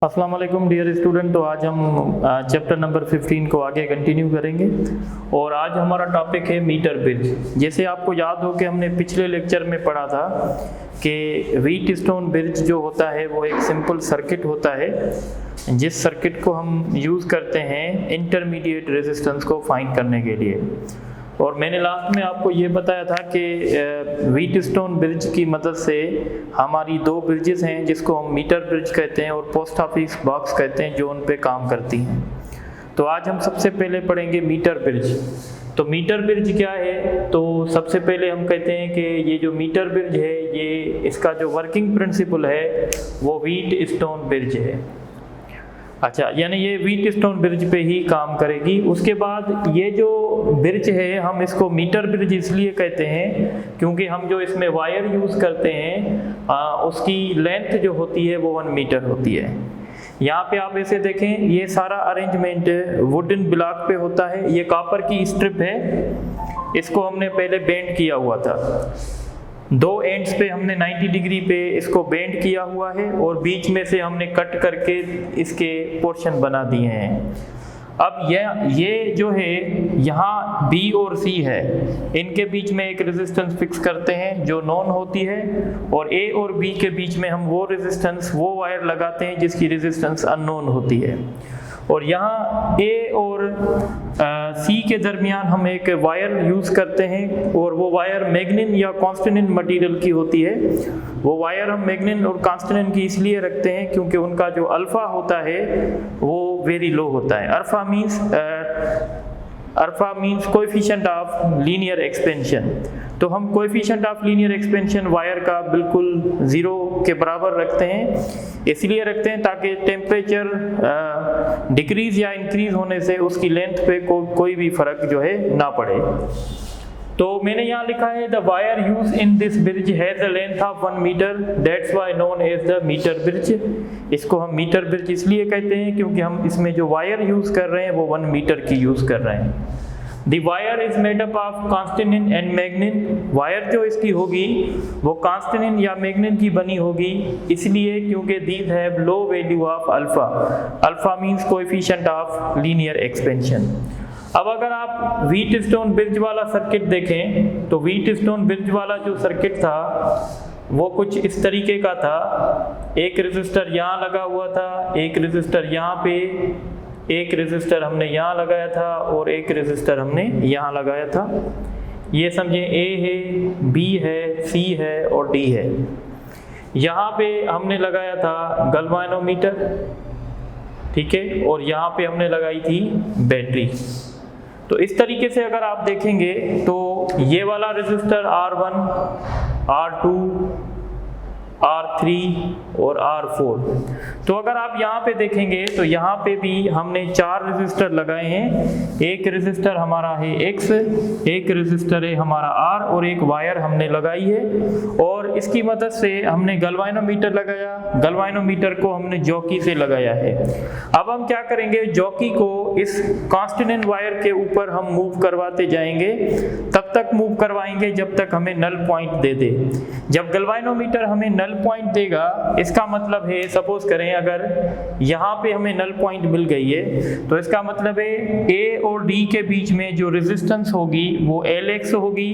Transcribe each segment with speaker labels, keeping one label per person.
Speaker 1: अस्सलाम वालेकुम dear student. तो आज हम चैप्टर नंबर 15 को आगे कंटिन्यू करेंगे और आज हमारा टॉपिक है मीटर ब्रिज। जैसे आपको याद हो कि हमने पिछले लेक्चर में पढ़ा था कि व्हीटस्टोन ब्रिज जो होता है वो एक सिंपल सर्किट होता है जिस सर्किट को हम यूज़ करते हैं इंटरमीडिएट रेजिस्टेंस को फाइंड करने के लिए। और मैंने लास्ट में आपको ये बताया था कि व्हीटस्टोन ब्रिज की मदद से हमारी दो ब्रिजेस हैं जिसको हम मीटर ब्रिज कहते हैं और पोस्ट ऑफिस बॉक्स कहते हैं जो उन पे काम करती हैं। तो आज हम सबसे पहले पढ़ेंगे मीटर ब्रिज। तो मीटर ब्रिज क्या है? तो सबसे पहले हम कहते हैं कि ये जो मीटर ब्रिज है ये इसका जो वर्किंग प्रिंसिपल है वो व्हीटस्टोन ब्रिज है। अच्छा, यानी ये व्हीटस्टोन ब्रिज पे ही काम करेगी। उसके बाद ये जो ब्रिज है हम इसको मीटर ब्रिज इसलिए कहते हैं क्योंकि हम जो इसमें वायर यूज़ करते हैं उसकी लेंथ जो होती है वो 1 मीटर होती है। यहाँ पे आप ऐसे देखें, ये सारा अरेंजमेंट वुडन ब्लॉक पे होता है। ये कॉपर की स्ट्रिप है, इसको हमने पहले बेंड किया हुआ था। दो एंड्स पे हमने 90 डिग्री पे इसको बेंड किया हुआ है और बीच में से हमने कट करके इसके पोर्शन बना दिए हैं। अब ये जो है यहाँ B और C है, इनके बीच में एक रेजिस्टेंस फिक्स करते हैं जो नॉन होती है और A और B के बीच में हम वो रेजिस्टेंस वो वायर लगाते हैं जिसकी रेजिस्टेंस अननोन होती है। और यहाँ A और C के दरमियान हम एक वायर यूज़ करते हैं और वो वायर मैग्नीन या कॉन्स्टेंट मटेरियल की होती है। वो वायर हम मैग्नीन और कॉन्स्टेंट की इसलिए रखते हैं क्योंकि उनका जो अल्फ़ा होता है वो वेरी लो होता है। Alpha means coefficient of linear expansion. तो हम coefficient of linear expansion wire का बिल्कुल 0 के बराबर रखते हैं। इसलिए रखते हैं ताकि टेम्परेचर डिक्रीज या इंक्रीज होने से उसकी लेंथ पे कोई भी फर्क जो है ना पड़े। तो मैंने यहाँ लिखा है the wire use in this bridge has a length of 1 metre, that's why known as the metre bridge. इसको हम मीटर ब्रिज इसलिए कहते हैं क्योंकि हम इसमें जो वायर यूज कर रहे हैं वो 1 मीटर की यूज कर रहे हैं। The wire is made up of constantan and manganin. Wire जो इसकी होगी वो कांस्टेनिन या मैग्नीन की बनी होगी, इसलिए क्योंकि these have low value of alpha. Alpha means coefficient of linear expansion. अब अगर आप व्हीटस्टोन ब्रिज वाला सर्किट देखें तो व्हीटस्टोन ब्रिज वाला जो सर्किट था वो कुछ इस तरीके का था। एक रेजिस्टर यहाँ लगा हुआ था, एक रेजिस्टर यहाँ पे, एक रेजिस्टर हमने यहाँ लगाया था और एक रेजिस्टर हमने यहाँ लगाया था। ये समझे A है, B है, C है और D है। यहाँ पे हमने लगाया था गैल्वेनोमीटर, ठीक है, और यहाँ पे हमने लगाई थी बैटरी। तो इस तरीके से अगर आप देखेंगे तो ये वाला रेजिस्टर R1, R2, R3 और R4। तो अगर आप यहाँ पे देखेंगे तो यहाँ पे भी हमने 4 रेजिस्टर लगाए हैं। एक रेजिस्टर हमारा है X, एक रेजिस्टर है हमारा R और एक वायर हमने लगाई है और इसकी मदद से हमने गैल्वेनोमीटर लगाया। गैल्वेनोमीटर को हमने जॉकी से लगाया है। अब हम क्या करेंगे, जॉकी को इस कांस्टेंट वायर के ऊपर हम मूव करवाते जाएंगे, तब तक मूव करवाएंगे जब तक हमें नल पॉइंट दे दे। जब गैल्वेनोमीटर हमें नल पॉइंट देगा इसका मतलब है, सपोज करें अगर यहाँ पे हमें नल पॉइंट मिल गई है तो इसका मतलब है A और D के बीच में जो रेजिस्टेंस होगी वो Lx होगी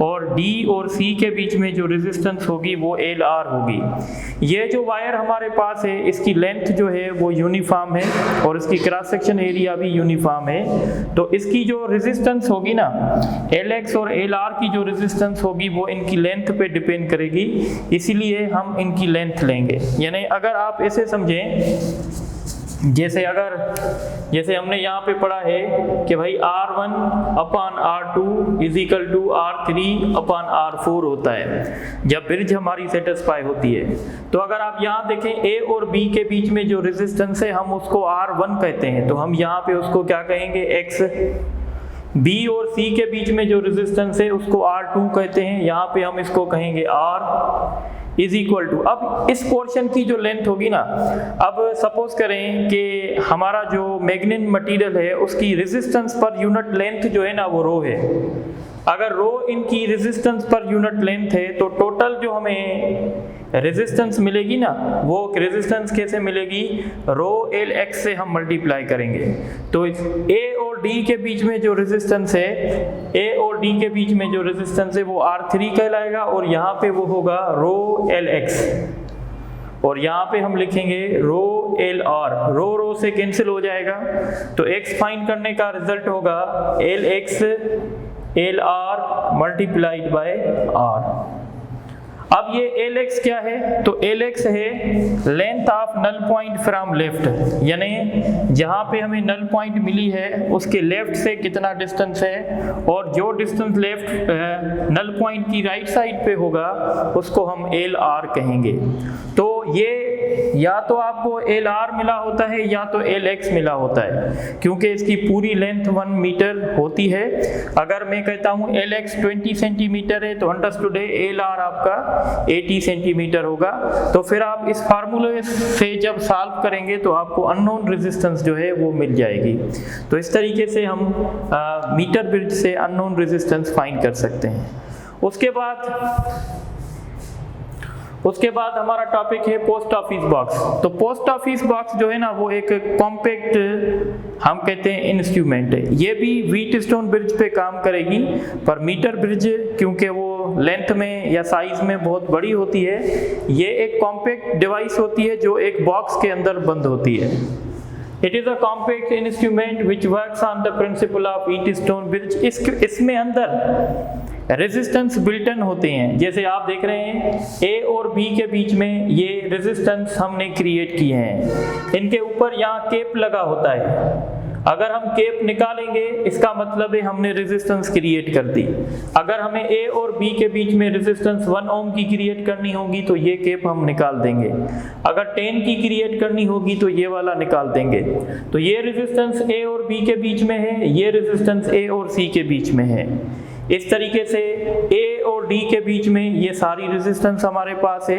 Speaker 1: और D और C के बीच में जो रेजिस्टेंस होगी वो Lr होगी। ये जो वायर हमारे पास है इसकी लेंथ जो है वो यूनिफॉर्म है और इसकी क्रॉस सेक्शन एरिया भी यूनिफॉर्म है। तो इसकी जो रेजिस्टेंस होगी ना, Lx और Lr की जो रेजिस्टेंस होगी वो इनकी लेंथ पे डिपेंड करेगी, इसीलिए हम इनकी लेंथ लेंगे। यानी अगर आप ऐसे समझें, जैसे हमने यहाँ पे पढ़ा है कि भाई R1 upon R2 is equal to R3 upon R4 होता है जब ब्रिज हमारी सेटिस्फाई होती है। तो अगर आप यहाँ देखें A और B के बीच में जो रेजिस्टेंस है हम उसको R1 कहते हैं, तो हम यहाँ पे उसको क्या कहेंगे, X। B और C के बीच में जो रेजिस्टेंस है उसको R2 कहते हैं, यहाँ पे हम इसको कहेंगे R इज इक्वल टू। अब इस पोर्शन की जो लेंथ होगी ना, अब सपोज करें कि हमारा जो मैग्नीन मटेरियल है उसकी रेजिस्टेंस पर यूनिट लेंथ जो है ना वो रो है। अगर रो इनकी रेजिस्टेंस पर यूनिट लेंथ है तो टोटल जो हमें रेजिस्टेंस मिलेगी ना, वो रेजिस्टेंस कैसे मिलेगी, रो एल एक्स से हम मल्टीप्लाई करेंगे। तो ए और डी के बीच में जो रेजिस्टेंस है, ए और डी के बीच में जो रेजिस्टेंस है वो R3 कहलाएगा, और यहाँ पे वो होगा रो एल एक्स, और यहाँ पे हम लिखेंगे रो एल आर। रो से कैंसिल हो जाएगा, तो x फाइंड करने का रिजल्ट होगा L X L R multiplied by R. अब ये एल एक्स क्या है, तो एल एक्स है length of null point from left, यानी जहाँ पे हमें नल पॉइंट मिली है उसके लेफ्ट से कितना डिस्टेंस है, और जो डिस्टेंस लेफ्ट नल पॉइंट की राइट साइड पे होगा उसको हम एल आर कहेंगे। तो ये या तो आपको एल आर मिला होता है या तो एल एक्स मिला होता है, क्योंकि इसकी पूरी लेंथ 1 मीटर होती है। अगर मैं कहता हूँ एल एक्स 20 सेंटीमीटर है तो अंडरस्टूड है एल आर आपका 80 सेंटीमीटर होगा। तो फिर आप इस फार्मूले से जब सॉल्व करेंगे तो आपको अननोन रेजिस्टेंस जो है वो मिल जाएगी। तो इस तरीके से हम मीटर ब्रिज से अननोन रेजिस्टेंस फाइंड कर सकते हैं। उसके बाद हमारा टॉपिक है पोस्ट ऑफिस बॉक्स। तो पोस्ट ऑफिस बॉक्स जो है ना वो एक कॉम्पैक्ट हम कहते हैं इंस्ट्रूमेंट है। ये भी व्हीटस्टोन ब्रिज पे काम करेगी, पर मीटर ब्रिज क्योंकि वो लेंथ में या साइज में बहुत बड़ी होती है, ये एक कॉम्पैक्ट डिवाइस होती है जो एक बॉक्स के अंदर बंद होती है। It is a compact instrument which works on the principle of Wheatstone bridge। इसमें अंदर रेजिस्टेंस बिल्ट इन होते हैं, जैसे आप देख रहे हैं ए और बी के बीच में ये रेजिस्टेंस हमने क्रिएट किए हैं। इनके ऊपर यहाँ केप लगा होता है। अगर हम केप निकालेंगे इसका मतलब है हमने रेजिस्टेंस क्रिएट कर दी। अगर हमें ए और बी के बीच में रेजिस्टेंस 1 ओम की क्रिएट करनी होगी तो ये केप हम निकाल देंगे। अगर 10 की क्रिएट करनी होगी तो ये वाला निकाल देंगे। तो ये रेजिस्टेंस ए और बी के बीच में है, ये रेजिस्टेंस ए और सी के बीच में है। इस तरीके से ए और डी के बीच में ये सारी रेजिस्टेंस हमारे पास है।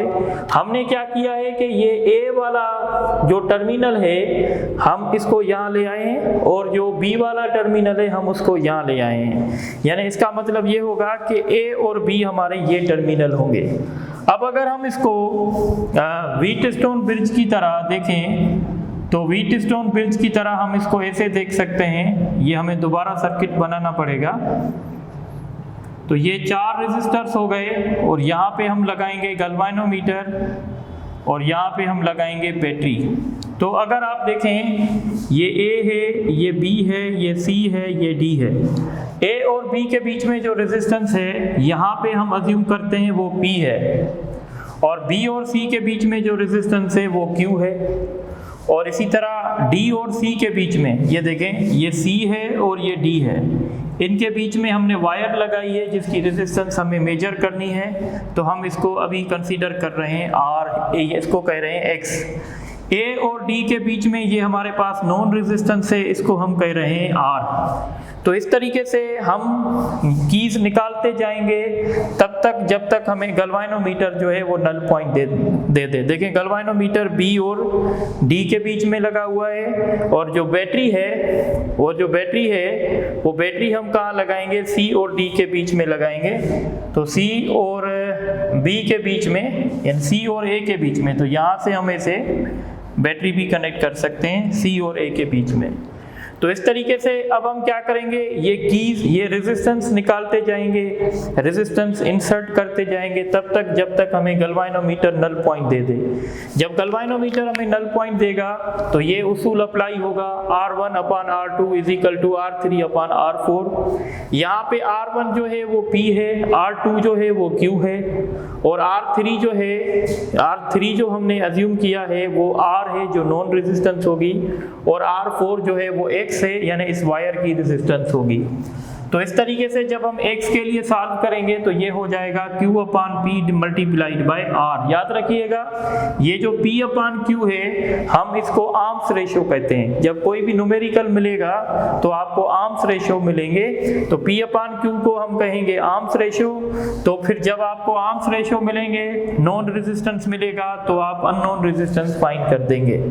Speaker 1: हमने क्या किया है कि ये ए वाला जो टर्मिनल है हम इसको यहाँ ले आए हैं, और जो बी वाला टर्मिनल है हम उसको यहाँ ले आए हैं। यानी इसका मतलब ये होगा कि ए और बी हमारे ये टर्मिनल होंगे। अब अगर हम इसको व्हीटस्टोन ब्रिज की तरह देखें तो व्हीटस्टोन ब्रिज की तरह हम इसको ऐसे देख सकते हैं। ये हमें दोबारा सर्किट बनाना पड़ेगा। तो ये 4 रेजिस्टर्स हो गए, और यहाँ पे हम लगाएंगे गैल्वेनोमीटर, और यहाँ पे हम लगाएंगे बैटरी। तो अगर आप देखें ये ए है, ये बी है, ये सी है, ये डी है। ए और बी के बीच में जो रेजिस्टेंस है यहाँ पे हम अज्यूम करते हैं वो P है, और बी और सी के बीच में जो रेजिस्टेंस है वो Q है। और इसी तरह डी और सी के बीच में ये देखें ये सी है और ये डी है। इनके बीच में हमने वायर लगाई है जिसकी रेजिस्टेंस हमें मेजर करनी है, तो हम इसको अभी कंसीडर कर रहे हैं आर, इसको कह रहे हैं एक्स। ए और डी के बीच में ये हमारे पास नॉन रेजिस्टेंस है, इसको हम कह रहे हैं आर। तो इस तरीके से हम कीज निकालते जाएंगे तब तक जब तक हमें गैल्वेनोमीटर जो है वो नल पॉइंट दे दे। देखें गैल्वेनोमीटर बी और डी के बीच में लगा हुआ है, और जो बैटरी है वो बैटरी हम कहाँ लगाएंगे, सी और डी के बीच में लगाएंगे। तो सी और बी के बीच में यानी सी और ए के बीच में, तो यहाँ से हम इसे बैटरी भी कनेक्ट कर सकते हैं सी और ए के बीच में। तो इस तरीके से अब हम क्या करेंगे, ये कीज ये रेजिस्टेंस निकालते जाएंगे, रेजिस्टेंस इंसर्ट करते जाएंगे तब तक जब तक हमें गैल्वेनोमीटर नल पॉइंट दे दे। जब गैल्वेनोमीटर हमें नल पॉइंट देगा तो ये उसूल अप्लाई होगा R1 upon R2 is equal to R3 upon R4। यहाँ पे R1 जो है वो P है, R2 जो है वो Q है, और R3 जो हमने अज्यूम किया है वो R है जो नॉन रेजिस्टेंस होगी, और R4 जो है वो X है यानी इस वायर की रेजिस्टेंस होगी। तो इस तरीके से जब हम x के लिए सॉल्व करेंगे तो ये हो जाएगा Q upon P multiplied by R। याद रखिएगा ये जो P अपान Q है हम इसको आर्म्स रेशियो कहते हैं। जब कोई भी न्यूमेरिकल मिलेगा तो आपको आर्म्स रेशियो मिलेंगे, तो P अपान Q को हम कहेंगे आर्म्स रेशियो। तो फिर जब आपको आर्म्स रेशियो मिलेंगे, नॉन रेजिस्टेंस मिलेगा, तो आप अननोन रेजिस्टेंस फाइंड कर देंगे।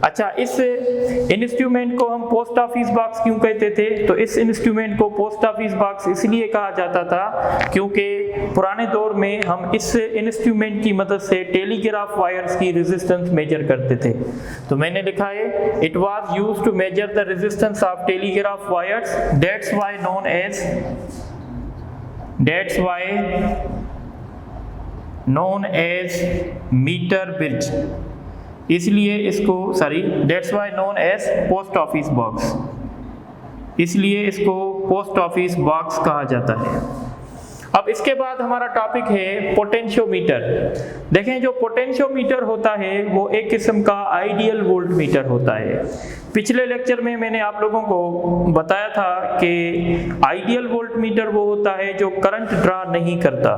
Speaker 1: अच्छा, इस इंस्ट्रूमेंट को हम पोस्ट ऑफिस बॉक्स क्यों कहते थे, तो इस इंस्ट्रूमेंट को पोस्ट पोस्ट ऑफिस बॉक्स इसलिए कहा जाता था क्योंकि पुराने दौर में हम इस इंस्ट्रूमेंट की मदद से टेलीग्राफ वायर्स की रेजिस्टेंस मेजर करते थे। तो मैंने लिखा है it was used to measure the resistance of telegraph wires, that's why known as metre bridge, इसलिए इसको that's why known as post office box, इसलिए इसको पोस्ट ऑफिस बॉक्स कहा जाता है। अब इसके बाद हमारा टॉपिक है पोटेंशियोमीटर। देखें जो पोटेंशियोमीटर होता है वो एक किस्म का आइडियल वोल्ट मीटर होता है। पिछले लेक्चर में मैंने आप लोगों को बताया था कि आइडियल वोल्ट मीटर वो होता है जो करंट ड्रा नहीं करता,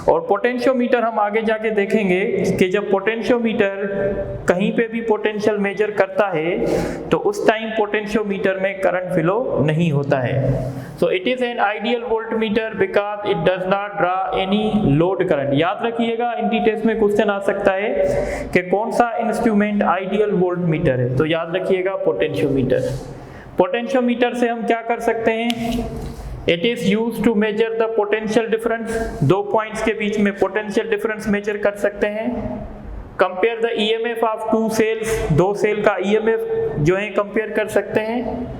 Speaker 1: और पोटेंशियोमीटर हम आगे जाके देखेंगे कि जब पोटेंशियोमीटर कहीं पे भी पोटेंशियल मेजर करता है तो उस टाइम पोटेंशियोमीटर में करंट फ्लो नहीं होता है। So it is an ideal volt meter because it does not draw any load current. याद रखिएगा एंट्री टेस्ट में क्वेश्चन आ सकता है कि कौन सा इंस्ट्रूमेंट आइडियल वोल्ट मीटर है, तो याद रखिएगा पोटेंशियोमीटर। पोटेंशियोमीटर से हम क्या कर सकते हैं, it is used to measure the potential difference, दो पॉइंट्स के बीच में पोटेंशियल डिफरेंस मेजर कर सकते हैं। Compare the EMF of two cells, दो सेल का ईएमएफ जो है कंपेयर कर सकते हैं।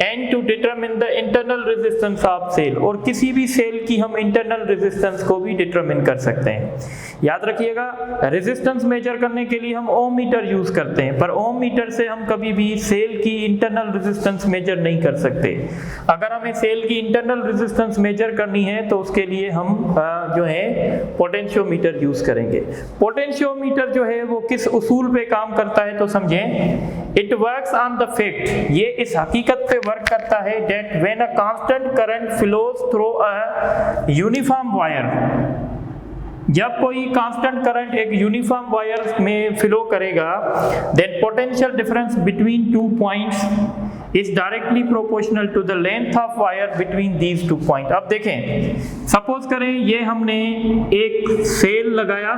Speaker 1: And to determine the internal resistance of cell, और किसी भी सेल की हम इंटरनल रेजिस्टेंस को भी डिटरमिन कर सकते हैं। याद रखिएगा रेजिस्टेंस मेजर करने के लिए हम ओम मीटर यूज करते हैं, पर ओम मीटर से हम कभी भी सेल की इंटरनल रेजिस्टेंस मेजर नहीं कर सकते। अगर हमें सेल की इंटरनल रेजिस्टेंस मेजर करनी है तो उसके लिए हम जो है पोटेंशियोमीटर यूज करेंगे। पोटेंशियोमीटर जो है वो किस उसूल पे काम करता है तो समझें, it works on the fact, ये इस हकीकत पे वर्क करता है that when a constant current flows through a uniform wire, जब कोई कांस्टेंट करंट एक यूनिफॉर्म वायर में फ्लो करेगा, then potential difference between two points is directly proportional to the length of wire between these two point. अब देखें, suppose करें ये हमने एक सेल लगाया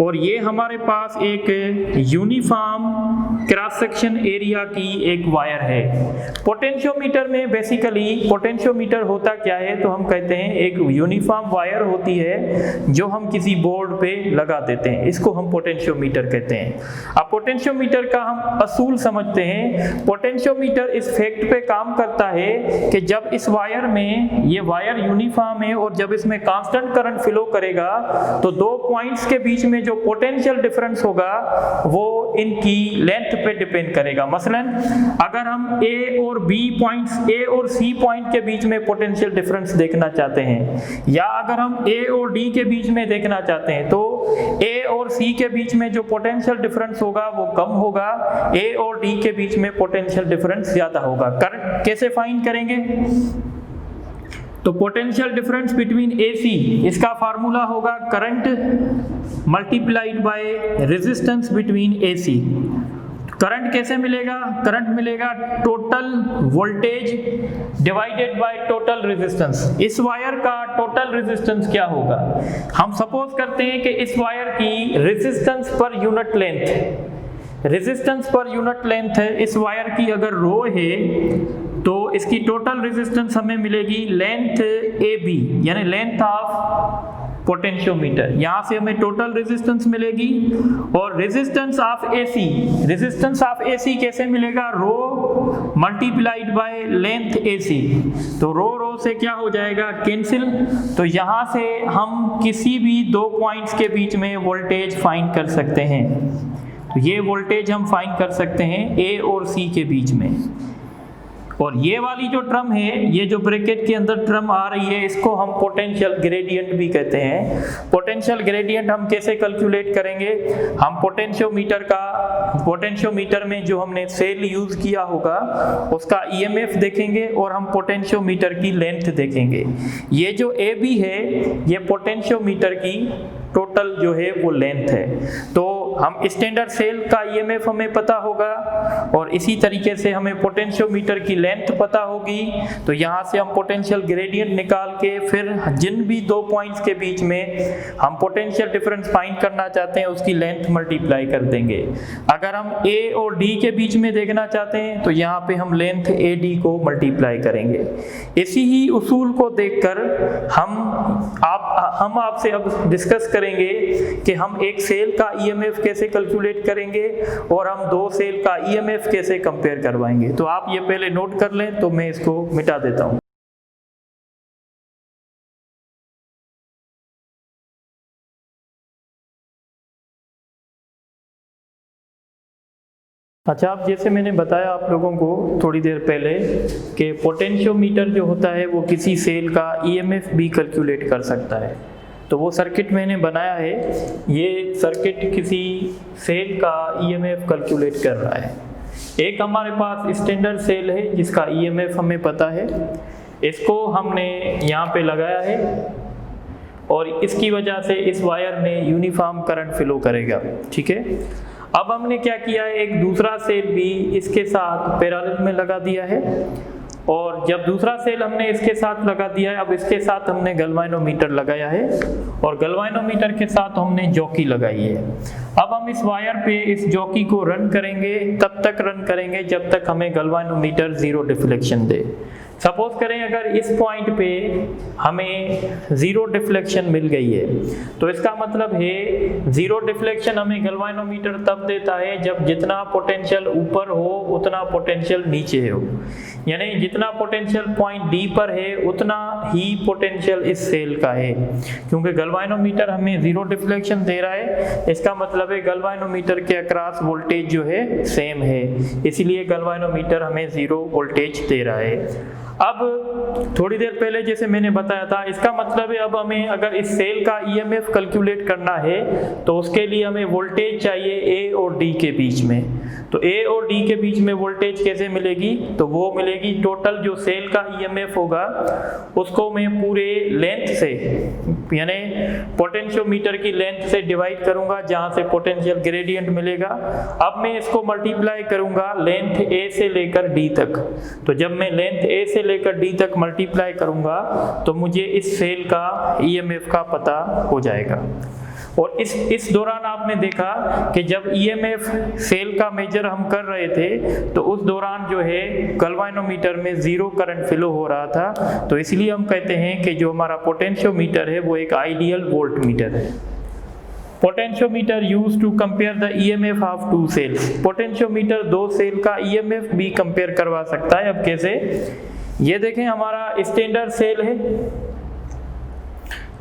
Speaker 1: और ये हमारे पास एक यूनिफॉर्म क्रॉस सेक्शन एरिया की एक वायर है। पोटेंशियोमीटर में बेसिकली पोटेंशियोमीटर होता क्या है, तो हम कहते हैं एक यूनिफॉर्म वायर होती है जो हम किसी बोर्ड पे लगा देते हैं, इसको हम पोटेंशियोमीटर कहते हैं। अब पोटेंशियोमीटर का हम असूल समझते हैं। पोटेंशियोमीटर इस फैक्ट पे काम करता है कि जब इस वायर में, ये वायर यूनिफॉर्म है और जब इसमें कांस्टेंट करंट फ्लो करेगा तो दो पॉइंट्स के बीच में जो पोटेंशियल डिफरेंस होगा वो इनकी लेंथ पे डिपेंड करेगा। मसलन अगर हम ए और बी पॉइंट्स, ए और सी पॉइंट के बीच में पोटेंशियल डिफरेंस देखना चाहते हैं, या अगर हम ए और डी के बीच में देखना चाहते हैं, तो ए और सी के बीच में जो पोटेंशियल डिफरेंस होगा वो कम होगा, ए और डी के बीच में पोटेंशियल डिफरेंस ज्यादा होगा। करंट कैसे फाइंड करेंगे, तो पोटेंशियल डिफरेंस बिटवीन AC, इसका फार्मूला होगा current multiplied by resistance between AC। Current कैसे मिलेगा, करंट मिलेगा total voltage divided by total resistance. इस वायर का टोटल रेजिस्टेंस क्या होगा, हम सपोज करते हैं कि इस वायर की resistance per unit length, resistance per unit length है इस वायर की अगर रो है तो इसकी टोटल रेजिस्टेंस हमें मिलेगी लेंथ AB, यानी लेंथ ऑफ पोटेंशियोमीटर। यहाँ से हमें टोटल रेजिस्टेंस मिलेगी। और resistance of AC, resistance of AC कैसे मिलेगा, रो मल्टीप्लाइड बाय लेंथ AC, तो रो से क्या हो जाएगा कैंसिल। तो यहाँ से हम किसी भी दो पॉइंट्स के बीच में वोल्टेज फाइंड कर सकते हैं। तो ये वोल्टेज हम फाइंड कर सकते हैं A और C के बीच में। और ये वाली जो टर्म है, ये जो ब्रैकेट के अंदर टर्म आ रही है, इसको हम पोटेंशियल ग्रेडियंट भी कहते हैं। पोटेंशियल ग्रेडियंट हम कैसे कैलकुलेट करेंगे, हम पोटेंशियोमीटर में जो हमने सेल यूज किया होगा उसका EMF देखेंगे और हम पोटेंशियोमीटर की लेंथ देखेंगे। ये जो AB है ये पोटेंशियोमीटर की टोटल जो है वो लेंथ है। तो हम स्टैंडर्ड सेल का ईएमएफ हमें पता होगा और इसी तरीके से हमें पोटेंशियोमीटर की लेंथ पता होगी। तो यहाँ से हम पोटेंशियल ग्रेडियंट निकाल के फिर जिन भी दो पॉइंट्स के बीच में हम पोटेंशियल डिफरेंस फाइंड करना चाहते हैं उसकी लेंथ मल्टीप्लाई कर देंगे। अगर हम ए और डी के बीच में देखना चाहते हैं तो यहाँ पे हम लेंथ ए डी को मल्टीप्लाई करेंगे। इसी ही उसूल को देखकर हम आपसे अब डिस्कस करेंगे कि हम एक सेल का ईएमएफ कैसे कैलकुलेट करेंगे और हम दो सेल का ईएमएफ कैसे कंपेयर करवाएंगे। तो आप ये पहले नोट कर लें, तो मैं इसको मिटा देता हूँ। अच्छा, अब जैसे मैंने बताया आप लोगों को थोड़ी देर पहले कि पोटेंशियोमीटर जो होता है वो किसी सेल का ईएमएफ भी कैलकुलेट कर सकता है। तो वो सर्किट मैंने बनाया है, ये सर्किट किसी सेल का ईएमएफ कैलकुलेट कर रहा है। एक हमारे पास स्टैंडर्ड सेल है जिसका ईएमएफ हमें पता है, इसको हमने यहाँ पे लगाया है और इसकी वजह से इस वायर में यूनिफॉर्म करंट फ्लो करेगा। ठीक है, अब हमने क्या किया है, एक दूसरा सेल भी इसके साथ पैरेलल में लगा दिया है और जब दूसरा सेल हमने इसके साथ लगा दिया है, अब इसके साथ हमने गैल्वेनोमीटर लगाया है और गैल्वेनोमीटर के साथ हमने जॉकी लगाई है। अब हम इस वायर पे इस जॉकी को रन करेंगे, तब तक रन करेंगे जब तक हमें गैल्वेनोमीटर जीरो डिफ्लेक्शन दे। सपोज करें अगर इस पॉइंट पे हमें जीरो डिफ्लेक्शन मिल गई है, तो इसका मतलब है जीरो डिफ्लेक्शन हमें गैल्वेनोमीटर तब देता है जब जितना पोटेंशियल ऊपर हो उतना पोटेंशियल नीचे हो, यानी जितना पोटेंशियल पॉइंट डी पर है उतना ही पोटेंशियल इस सेल का है। क्योंकि गैल्वेनोमीटर हमें जीरो डिफ्लेक्शन दे रहा है, इसका मतलब है गैल्वेनोमीटर के अक्रॉस वोल्टेज जो है सेम है, इसीलिए गैल्वेनोमीटर हमें जीरो वोल्टेज दे रहा है। अब थोड़ी देर पहले जैसे मैंने बताया था, इसका मतलब है अब हमें अगर इस सेल का ईएमएफ कैलकुलेट करना है तो उसके लिए हमें वोल्टेज चाहिए ए और डी के बीच में। तो ए और डी के बीच में वोल्टेज कैसे मिलेगी, तो वो मिलेगी टोटल जो सेल का ईएमएफ होगा उसको मैं पूरे लेंथ से, यानी पोटेंशियोमीटर की लेंथ से डिवाइड करूंगा जहां से पोटेंशियल ग्रेडियंट मिलेगा। अब मैं इसको मल्टीप्लाई करूंगा लेंथ ए से लेकर डी तक। तो जब मैं लेंथ ए से लेकर डी तक मल्टीप्लाई करूंगा तो मुझे इस सेल का ईएमएफ का पता हो जाएगा। और इस दौरान आपने देखा कि जब ईएमएफ सेल का मेजर हम कर रहे थे तो उस दौरान जो है गैल्वेनोमीटर में जीरो करंट फ्लो हो रहा था। तो इसलिए हम कहते हैं कि जो हमारा पोटेंशियोमीटर है वो एक आइडियल वोल्टमीटर है। Potentiometer used to compare the EMF of two cells. Potentiometer दो सेल का ईएमएफ भी कंपेयर करवा सकता है। अब कैसे, ये देखें हमारा स्टैंडर्ड सेल है,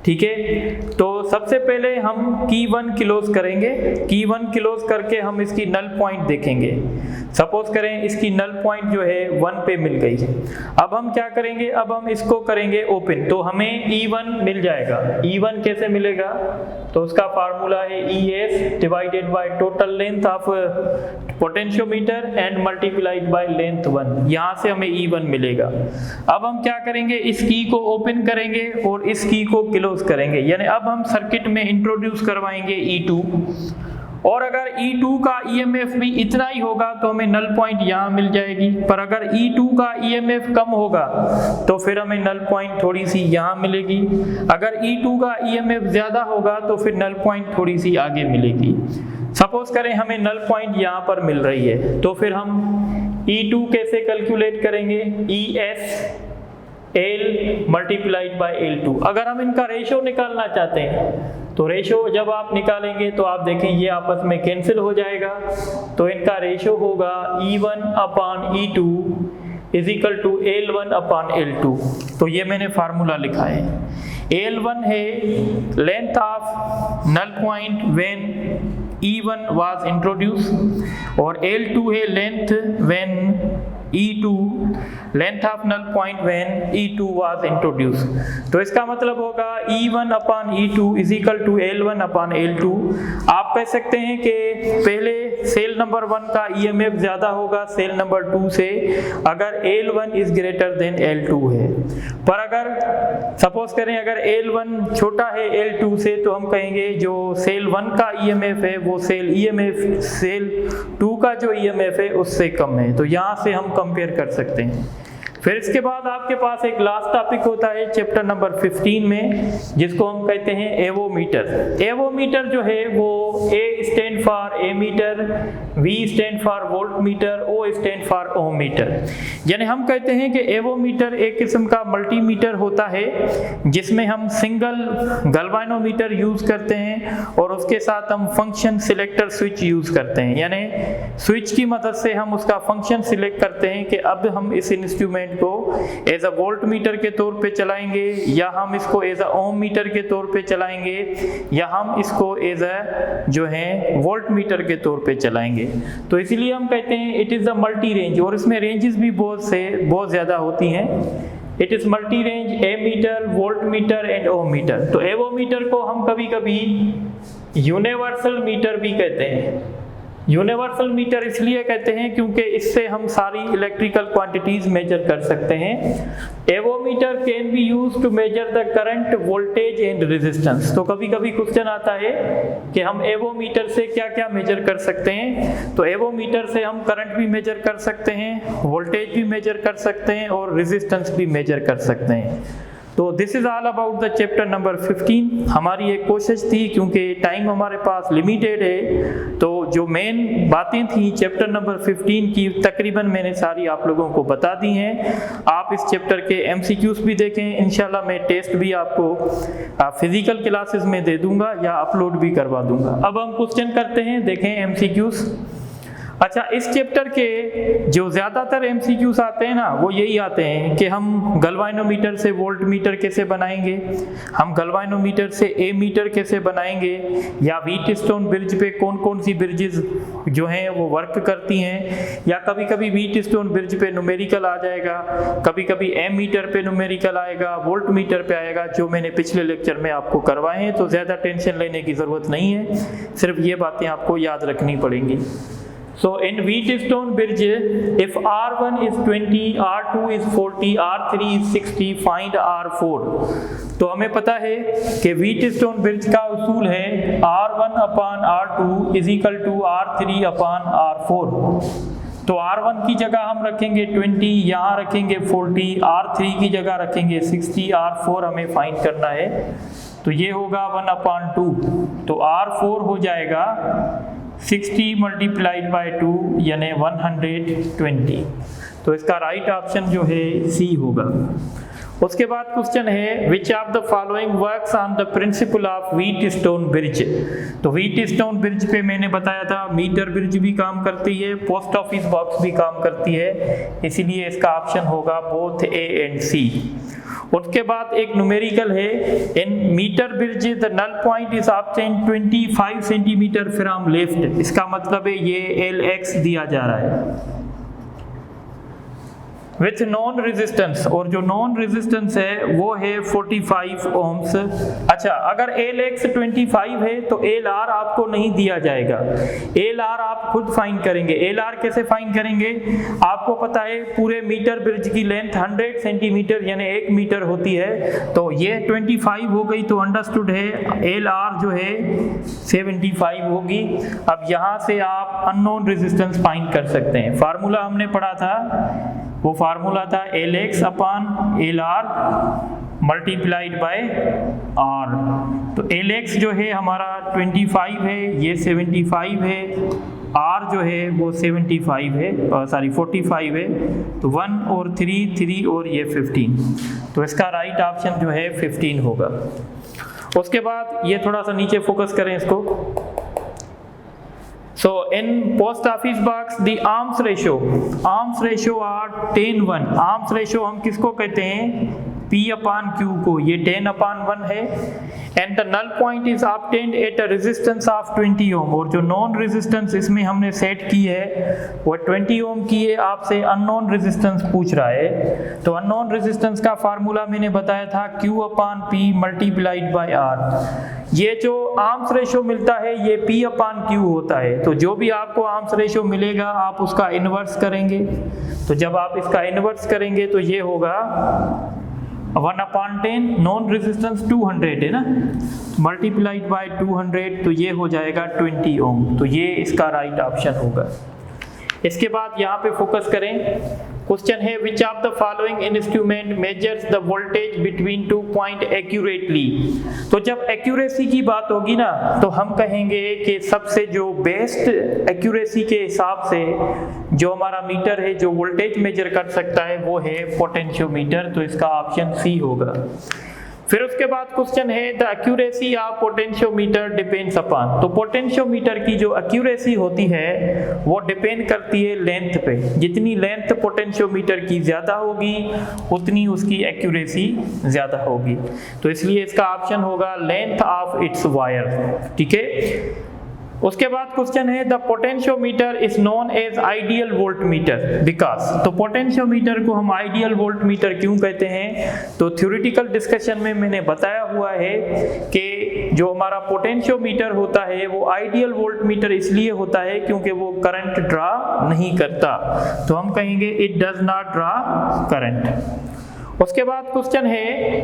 Speaker 1: ठीक है। तो सबसे पहले हम की वन क्लोज करेंगे, की वन क्लोज करके हम इसकी नल पॉइंट देखेंगे। सपोज करें इसकी नल पॉइंट जो है 1 पे मिल गई। अब हम क्या करेंगे, अब हम इसको करेंगे ओपन, तो हमें E1 मिल जाएगा। E1 कैसे मिलेगा, तो उसका फार्मूला है ES divided by total length of potentiometer and multiplied by length 1। यहाँ से हमें E1 मिलेगा। अब हम क्या करेंगे, इस की को ओपन करेंगे और इस की को क्लोज करेंगे, यानी अब हम सर्किट में इंट्रोड्यूस करवाएंगे E2। और अगर E2 का EMF भी इतना ही होगा तो हमें नल पॉइंट यहाँ मिल जाएगी। पर अगर E2 का EMF कम होगा तो फिर हमें नल पॉइंट थोड़ी सी यहाँ मिलेगी। अगर E2 का EMF ज़्यादा होगा तो फिर नल पॉइंट थोड़ी सी आगे मिलेगी। सपोज करें हमें नल पॉइंट यहाँ पर मिल रही है, तो फिर हम E2 कैसे कैलकुलेट करेंगे, ES L multiplied by L2। अगर हम इनका रेशो निकालना चाहते हैं तो रेशो जब आप निकालेंगे तो आप देखें ये आपस में कैंसिल हो जाएगा। तो इनका रेशो होगा E1 upon E2 is equal to L1 upon L2। तो ये मैंने फार्मूला लिखा है। L1 है length of null point when E1 was introduce और L2 है length when E2 length of null point when E2 was introduce. तो इसका मतलब होगा E1 upon E2 is equal to L1 upon L2। आप कह सकते हैं कि पहले सेल नंबर 1 का ईएमएफ ज़्यादा होगा सेल नंबर 2 से अगर L1 is greater than L2 है। पर अगर सपोज करें अगर L1 छोटा है L2 से तो हम कहेंगे जो सेल 1 का ईएमएफ है वो सेल 2 का जो ईएमएफ है उससे कम है। तो यहाँ से हम कंपेयर कर सकते हैं। फिर इसके बाद आपके पास एक लास्ट टॉपिक होता है चैप्टर नंबर 15 में, जिसको हम कहते हैं एवोमीटर। एवोमीटर जो है वो A stand for ammeter, V stand for voltmeter, O stand for ohmmeter. यानी हम कहते हैं कि एवोमीटर एक किस्म का मल्टीमीटर होता है जिसमें हम सिंगल गैल्वेनोमीटर यूज करते हैं और उसके साथ हम फंक्शन सिलेक्टर स्विच यूज करते हैं। यानी स्विच की मदद से हम उसका फंक्शन सिलेक्ट करते हैं कि अब हम इस इंस्ट्रूमेंट को एज अ वोल्ट मीटर के तौर पे चलाएंगे या हम इसको एज अ ओम मीटर के तौर पे चलाएंगे या हम इसको एज अ जो है वोल्ट मीटर के तौर पे चलाएंगे। तो इसीलिए हम कहते हैं it is a multi range, और इसमें रेंजेस भी बहुत ज्यादा होती हैं। It is multi range ammeter, voltmeter and ohmmeter. तो एवोमीटर को हम कभी कभी यूनिवर्सल मीटर भी कहते हैं। यूनिवर्सल मीटर इसलिए कहते हैं क्योंकि इससे हम सारी इलेक्ट्रिकल क्वांटिटीज मेजर कर सकते हैं। Avometer can be used to measure the current, voltage and resistance. तो कभी कभी क्वेश्चन आता है कि हम एवोमीटर से क्या क्या मेजर कर सकते हैं। तो एवोमीटर से हम करंट भी मेजर कर सकते हैं, वोल्टेज भी मेजर कर सकते हैं और रेजिस्टेंस भी मेजर कर सकते हैं। तो this is all about the chapter number 15। हमारी एक कोशिश थी, क्योंकि टाइम हमारे पास लिमिटेड है, तो जो मेन बातें थी चैप्टर नंबर 15 की तकरीबन मैंने सारी आप लोगों को बता दी हैं। आप इस चैप्टर के MCQs भी देखें। इंशाल्लाह मैं टेस्ट भी आपको फिजिकल क्लासेस में दे दूंगा या अपलोड भी करवा दूंगा। अब हम क्वेश्चन करते हैं, देखें MCQs। अच्छा, इस चैप्टर के जो ज़्यादातर MCQs आते हैं ना वो यही आते हैं कि हम गैल्वेनोमीटर से वोल्ट मीटर कैसे बनाएंगे, हम गैल्वेनोमीटर से ए मीटर कैसे बनाएंगे, या व्हीटस्टोन ब्रिज पे कौन कौन सी ब्रिजेस जो हैं वो वर्क करती हैं, या कभी कभी व्हीटस्टोन ब्रिज पे न्यूमेरिकल आ जाएगा, कभी कभी एम मीटर पे न्यूमेरिकल आएगा, वोल्ट मीटर पे आएगा, जो मैंने पिछले लेक्चर में आपको करवाए हैं। तो ज़्यादा टेंशन लेने की ज़रूरत नहीं है, सिर्फ ये बातें आपको याद रखनी पड़ेंगी। So in Wheatstone bridge, if R1 is 20, R2 is 40, R3 is 60, find R4। तो हमें पता है कि Wheatstone bridge का उसूल है R1 upon R2 is equal to R3 upon R4। तो R1 की जगह हम रखेंगे 20, यहाँ रखेंगे 40, R3 की जगह रखेंगे 60, R4 हमें फाइंड करना है। तो ये होगा 1/2। तो R4 हो जाएगा 60 मल्टीप्लाइड बाय 2 यानी 120। तो इसका राइट ऑप्शन जो है C होगा। उसके बाद क्वेश्चन है which of the following works on the principle of Wheatstone bridge. तो व्हीटस्टोन ब्रिज पे मैंने बताया था मीटर ब्रिज भी काम करती है, पोस्ट ऑफिस बॉक्स भी काम करती है, इसीलिए इसका ऑप्शन होगा बोथ A एंड C। उसके बाद एक न्यूमेरिकल है, in metre bridge the null point is obtain 25 centimetre from left. इसका मतलब है ये LX दिया जा रहा है विथ नॉन रेजिस्टेंस, और जो नॉन रेजिस्टेंस है वो है 45 ओम्स। अच्छा, अगर LX 25 है तो LR आपको नहीं दिया जाएगा, LR आप खुद फाइंड करेंगे। LR कैसे फाइंड करेंगे? आपको पता है पूरे मीटर ब्रिज की लेंथ 100 सेंटीमीटर यानी 1 मीटर होती है, तो ये 25 हो गई, तो अंडरस्टूड है LR जो है 75 होगी। अब यहाँ से आप अननोन रेजिस्टेंस फाइंड कर सकते हैं। फार्मूला हमने पढ़ा था, वो फार्मूला था LX upon LR multiplied by R। तो LX जो है हमारा 25 है, ये 75 है, R जो है वो 75 है, सॉरी 45 है, तो 1 और 3 और ये 15। तो इसका राइट ऑप्शन जो है 15 होगा। उसके बाद ये थोड़ा सा नीचे फोकस करें इसको। So in post office box the arms ratio are 10:1। arms ratio हम किसको कहते हैं? P अपान Q को ये 10/1 है, and the null point is obtained at a resistance of 20 ohm, और जो नॉन रेजिस्टेंस इसमें हमने सेट की है वो 20 ओम की है। आपसे अननोन रेजिस्टेंस पूछ रहा है, तो अननोन रेजिस्टेंस का फार्मूला मैंने बताया था Q upon P multiplied by R। ये जो आर्म्स रेशो मिलता है ये P अपान Q होता है, तो जो भी आपको आर्म्स रेशो मिलेगा आप उसका इन्वर्स करेंगे। तो जब आप इसका इन्वर्स करेंगे तो ये होगा 1/10, नॉन रेजिस्टेंस 200 है ना, मल्टीप्लाइड बाय 200, तो ये हो जाएगा 20 ओम। तो ये इसका राइट ऑप्शन होगा। इसके बाद यहाँ पे फोकस करें, क्वेश्चन है which of the following instrument measures the voltage between 2 point accurately. तो जब एक्यूरेसी की बात होगी ना तो हम कहेंगे कि सबसे जो बेस्ट एक्यूरेसी के हिसाब से जो हमारा मीटर है जो वोल्टेज मेजर कर सकता है वो है पोटेंशियोमीटर। तो इसका ऑप्शन सी होगा। फिर उसके बाद क्वेश्चन है the accuracy of potentiometer depends upon. तो पोटेंशियोमीटर की जो एक्यूरेसी होती है वो डिपेंड करती है लेंथ पे। जितनी लेंथ पोटेंशियोमीटर की ज़्यादा होगी उतनी उसकी एक्यूरेसी ज़्यादा होगी। तो इसलिए इसका ऑप्शन होगा लेंथ ऑफ इट्स वायर। ठीक है। उसके बाद क्वेश्चन है the potentiometer is known as ideal voltmeter because. तो पोटेंशियोमीटर को हम आइडियल वोल्टमीटर क्यों कहते हैं? तो थ्योरेटिकल डिस्कशन में मैंने बताया हुआ है कि जो हमारा पोटेंशियोमीटर होता है वो आइडियल वोल्टमीटर इसलिए होता है क्योंकि वो करंट ड्रा नहीं करता। तो हम कहेंगे it does not draw current. उसके बाद क्वेश्चन है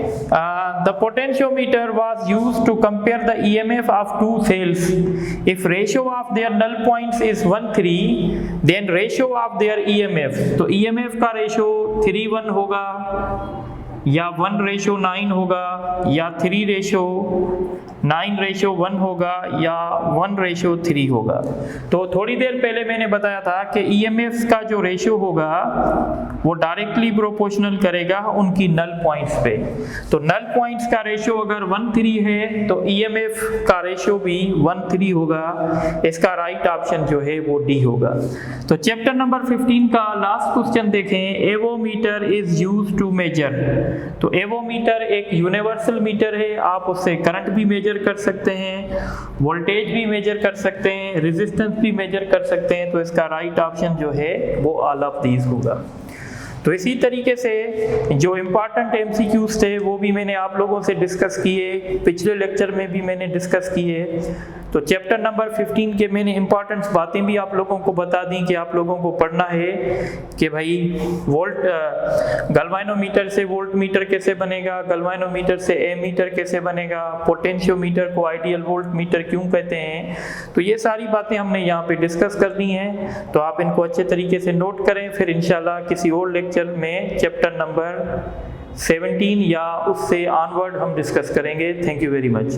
Speaker 1: the potentiometer was used to compare the EMF of two cells if ratio of their null points is 1:3 then ratio of their EMF. तो EMF का रेशियो 3:1 होगा या 1:9 होगा या 3:9:1 होगा या 1:3 होगा। तो थोड़ी देर पहले मैंने बताया था कि ईएमएफ का जो रेशियो होगा वो डायरेक्टली प्रोपोर्शनल करेगा उनकी नल पॉइंट्स पे। तो नल पॉइंट्स का रेशियो अगर 1:3 है तो ईएमएफ का रेशियो भी 1:3 होगा। इसका राइट ऑप्शन जो है वो डी होगा। तो चैप्टर नंबर 15 का लास्ट क्वेश्चन देखें, avometer is used to major. तो एवोमीटर एक यूनिवर्सल मीटर है, आप उससे करंट भी मेजर कर सकते हैं, वोल्टेज भी मेजर कर सकते हैं, रेजिस्टेंस भी मेजर कर सकते हैं। तो इसका राइट ऑप्शन जो है वो ऑल ऑफ दीज होगा। तो इसी तरीके से जो इम्पॉर्टेंट एमसीक्यूज थे वो भी मैंने आप लोगों से डिस्कस किए, पिछले लेक्चर में भी मैंने डिस्कस किए। तो चैप्टर नंबर 15 के मैंने इंपॉर्टेंट बातें भी आप लोगों को बता दी कि आप लोगों को पढ़ना है कि भाई गैल्वेनोमीटर से वोल्ट मीटर कैसे बनेगा, गैल्वेनोमीटर से एमीटर कैसे बनेगा, पोटेंशियोमीटर को आइडियल वोल्ट मीटर क्यों कहते हैं। तो ये सारी बातें हमने यहाँ पे डिस्कस कर दी हैं। तो आप इनको अच्छे तरीके से नोट करें, फिर इंशाल्लाह किसी और लेक्चर में चैप्टर नंबर 17 या उससे ऑनवर्ड हम डिस्कस करेंगे। Thank you very much.